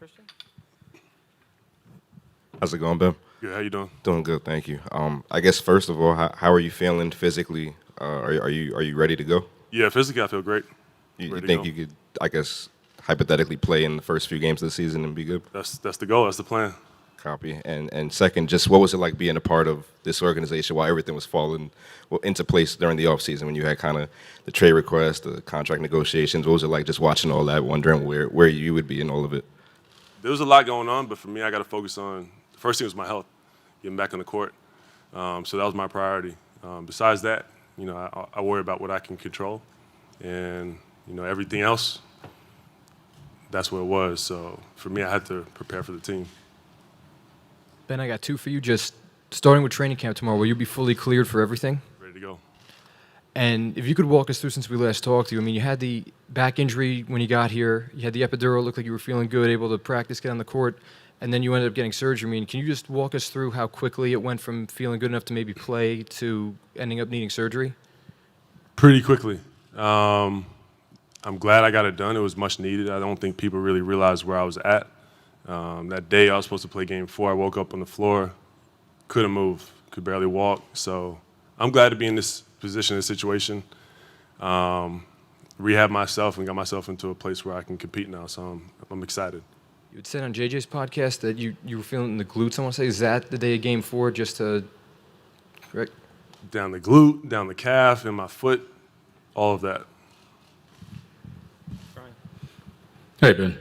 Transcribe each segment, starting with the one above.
Christian? How's it going, Ben? Good. How you doing? Doing good, thank you. I guess first of all, how are you feeling physically? Are you ready to go? Yeah, physically I feel great. You Ready to think go. you could, I guess, hypothetically play in the first few games of the season and be good? That's the goal. That's the plan. Copy. And second, just what was it like being a part of this organization while everything was falling into place during the offseason when you had kind of the trade request, the contract negotiations? What was it like just watching all that, wondering where you would be in all of it? There was a lot going on, but for me, I got to focus on the first thing was my health, getting back on the court. So that was my priority. Besides that, I worry about what I can control, and everything else. That's what it was. So for me, I had to prepare for the team. Ben, I got two for you. Just starting with training camp tomorrow, will you be fully cleared for everything? Ready to go. And if you could walk us through since we last talked to you, I mean, you had the back injury when you got here. You had the epidural, looked like you were feeling good, able to practice, get on the court, and then you ended up getting surgery. I mean, can you just walk us through how quickly it went from feeling good enough to maybe play to ending up needing surgery? Pretty quickly. I'm glad I got it done. It was much needed. I don't think people really realized where I was at. That day I was supposed to play game 4, I woke up on the floor, couldn't move, could barely walk. So I'm glad to be in this position, this situation. Rehab myself and got myself into a place where I can compete now. So I'm excited. You had said on JJ's podcast that you were feeling the glutes, I want to say. Is that the day of game 4 just to, correct? Down the glute, down the calf, in my foot, all of that. Hey, Ben.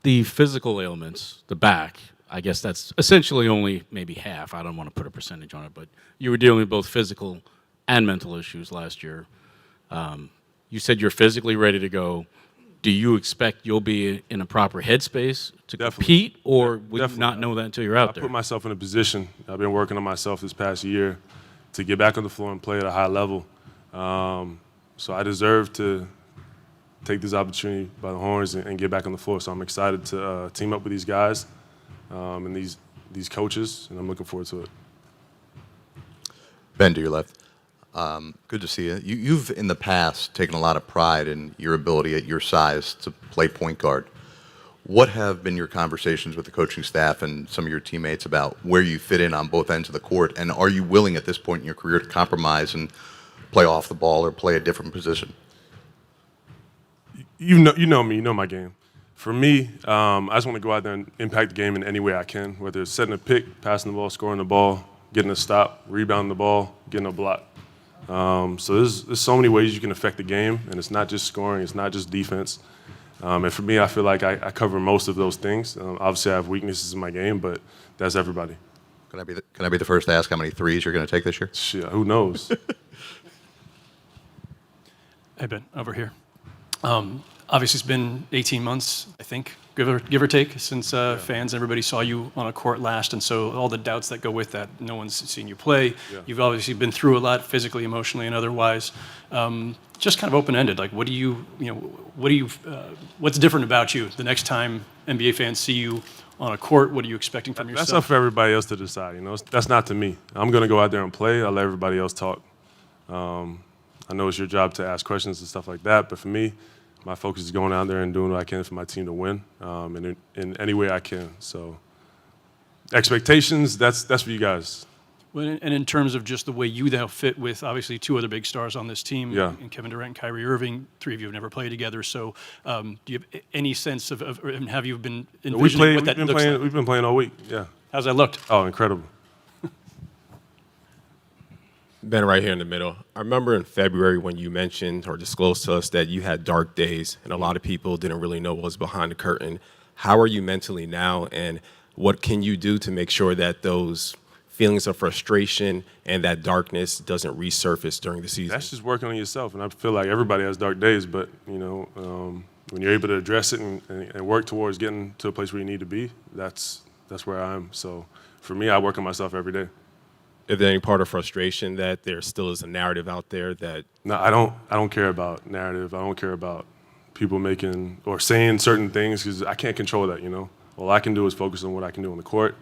The physical ailments, the back, I guess that's essentially only maybe half. I don't want to put a percentage on it, but you were dealing with both physical and mental issues last year. You said you're physically ready to go. Do you expect you'll be in a proper headspace to compete, or would you not know that until you're out there? I put myself in a position. I've been working on myself this past year to get back on the floor and play at a high level. So I deserve to take this opportunity by the horns and get back on the floor. So I'm excited to team up with these guys and these coaches, and I'm looking forward to it. Ben, to your left. Good to see you. You've, in the past, taken a lot of pride in your ability at your size to play point guard. What have been your conversations with the coaching staff and some of your teammates about where you fit in on both ends of the court? And are you willing at this point in your career to compromise and play off the ball or play a different position? You know me, you know my game. For me, I just want to go out there and impact the game in any way I can, whether it's setting a pick, passing the ball, scoring the ball, getting a stop, rebounding the ball, getting a block. So there's so many ways you can affect the game, and it's not just scoring, it's not just defense. And for me, I feel like I cover most of those things. Obviously, I have weaknesses in my game, but that's everybody. Can I be the first to ask how many threes you're going to take this year? Shit, who knows? Hey, Ben, over here. Obviously, it's been 18 months, I think, give or take, since fans, everybody saw you on a court last, and so all the doubts that go with that, no one's seen you play. Yeah. You've obviously been through a lot, physically, emotionally, and otherwise. Just kind of open-ended, like, what's different about you the next time NBA fans see you on a court? What are you expecting from yourself? That's up for everybody else to decide. That's not to me. I'm going to go out there and play. I'll let everybody else talk. I know it's your job to ask questions and stuff like that, but for me, my focus is going out there and doing what I can for my team to win, and in any way I can. So, expectations, that's for you guys. Well, and in terms of just the way you now fit with obviously 2 other big stars on this team, Yeah. and Kevin Durant and Kyrie Irving, 3 of you have never played together. So, do you have any sense of and have you been envisioning what that looks like? We've been playing all week. Yeah. How's that looked? Oh, incredible. Ben, right here in the middle. I remember in February when you mentioned or disclosed to us that you had dark days and a lot of people didn't really know what was behind the curtain. How are you mentally now, and what can you do to make sure that those feelings of frustration and that darkness doesn't resurface during the season? That's just working on yourself, and I feel like everybody has dark days, but when you're able to address it and work towards getting to a place where you need to be, that's where I am. So for me, I work on myself every day. Is there any part of frustration that there still is a narrative out there that? No, I don't care about narrative. I don't care about people making or saying certain things because I can't control that. All I can do is focus on what I can do on the court,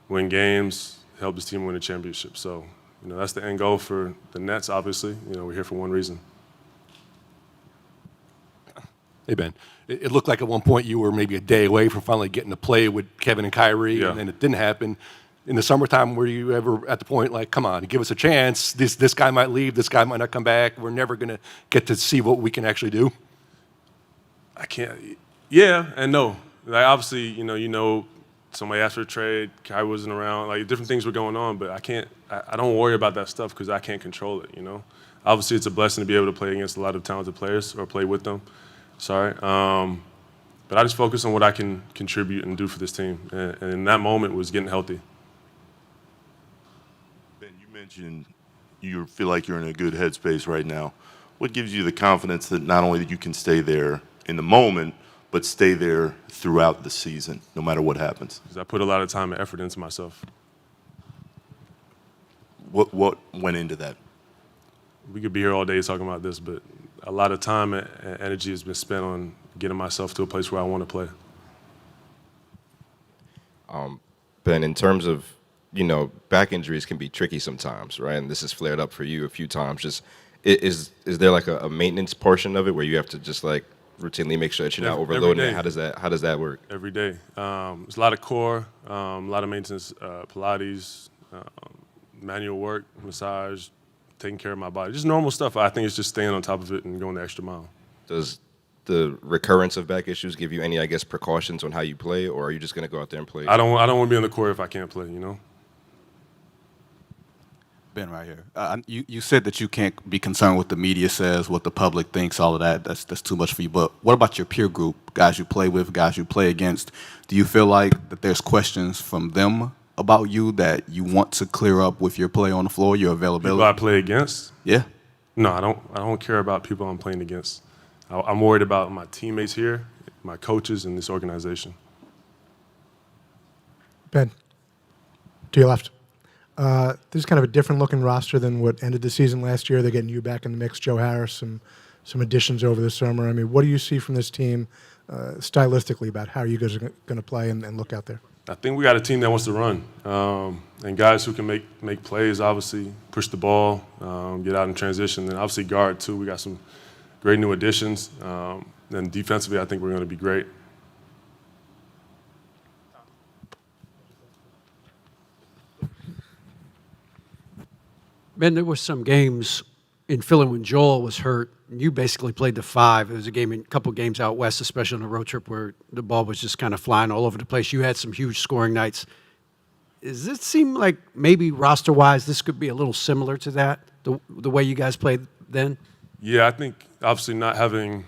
win games, help this team win a championship. So that's the end goal for the Nets. Obviously, we're here for one reason. Hey, Ben. It looked like at one point you were maybe a day away from finally getting to play with Kevin and Kyrie, Yeah. and then it didn't happen. In the summertime, were you ever at the point like, come on, give us a chance? This guy might leave. This guy might not come back. We're never going to get to see what we can actually do? I can't. Yeah and no. Like obviously, you know, somebody asked for a trade. Kai wasn't around. Like different things were going on, but I can't. I don't worry about that stuff because I can't control it. You know, obviously it's a blessing to be able to play against a lot of talented players or play with them. Sorry. But I just focus on what I can contribute and do for this team, and in that moment was getting healthy. Ben, you mentioned you feel like you're in a good headspace right now. What gives you the confidence that not only that you can stay there in the moment, but stay there throughout the season, no matter what happens? Because I put a lot of time and effort into myself. What went into that? We could be here all day talking about this, but a lot of time and energy has been spent on getting myself to a place where I want to play. Ben, in terms of, back injuries can be tricky sometimes, right? And this has flared up for you a few times. Just is there like a maintenance portion of it where you have to just like routinely make sure that you're not Every overloading day. it? How does that work? Every day. There's a lot of core, a lot of maintenance, Pilates, manual work, massage, taking care of my body. Just normal stuff. I think it's just staying on top of it and going the extra mile. Does the recurrence of back issues give you any, I guess, precautions on how you play, or are you just going to go out there and play? I don't want to be on the court if I can't play, Ben, right here. You said that you can't be concerned what the media says, what the public thinks, all of that. That's too much for you. But what about your peer group, guys you play with, guys you play against? Do you feel like that there's questions from them about you that you want to clear up with your play on the floor, your availability? People I play against? Yeah. No, I don't care about people I'm playing against. I'm worried about my teammates here, my coaches, and this organization. Ben, to your left. This is kind of a different looking roster than what ended the season last year. They're getting you back in the mix, Joe Harris, some additions over the summer. I mean, what do you see from this team stylistically about how you guys are going to play and look out there? I think we got a team that wants to run, and guys who can make plays, obviously, push the ball, get out in transition, and obviously guard, too. We got some great new additions. And defensively, I think we're going to be great. Ben, there were some games in Philly when Joel was hurt. You basically played the 5. It was a couple games out west, especially on a road trip where the ball was just kind of flying all over the place. You had some huge scoring nights. Does it seem like maybe roster-wise this could be a little similar to that, the way you guys played then? Yeah, I think obviously not having,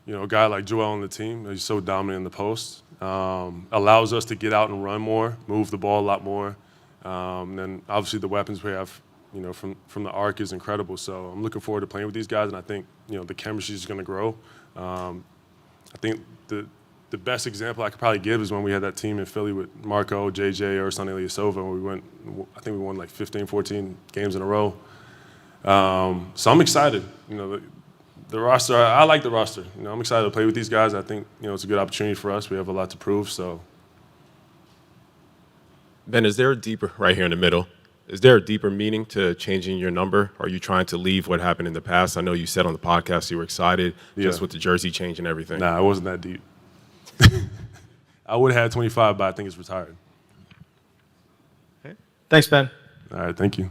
a guy like Joel on the team, he's so dominant in the post, allows us to get out and run more, move the ball a lot more. And obviously the weapons we have, from the arc is incredible. So I'm looking forward to playing with these guys, and I think, the chemistry is going to grow. I think the best example I could probably give is when we had that team in Philly with Marco, JJ, Ersan Ilyasova, and I think we won like 15, 14 games in a row. So I'm excited. The roster, I like the roster. I'm excited to play with these guys. I think, it's a good opportunity for us. We have a lot to prove, so. Ben, is there a deeper, right here in the middle, is there a deeper meaning to changing your number? Are you trying to leave what happened in the past? I know you said on the podcast you were excited just with the jersey change and everything. Nah, it wasn't that deep. I would have had 25, but I think it's retired. Thanks, Ben. All right, thank you.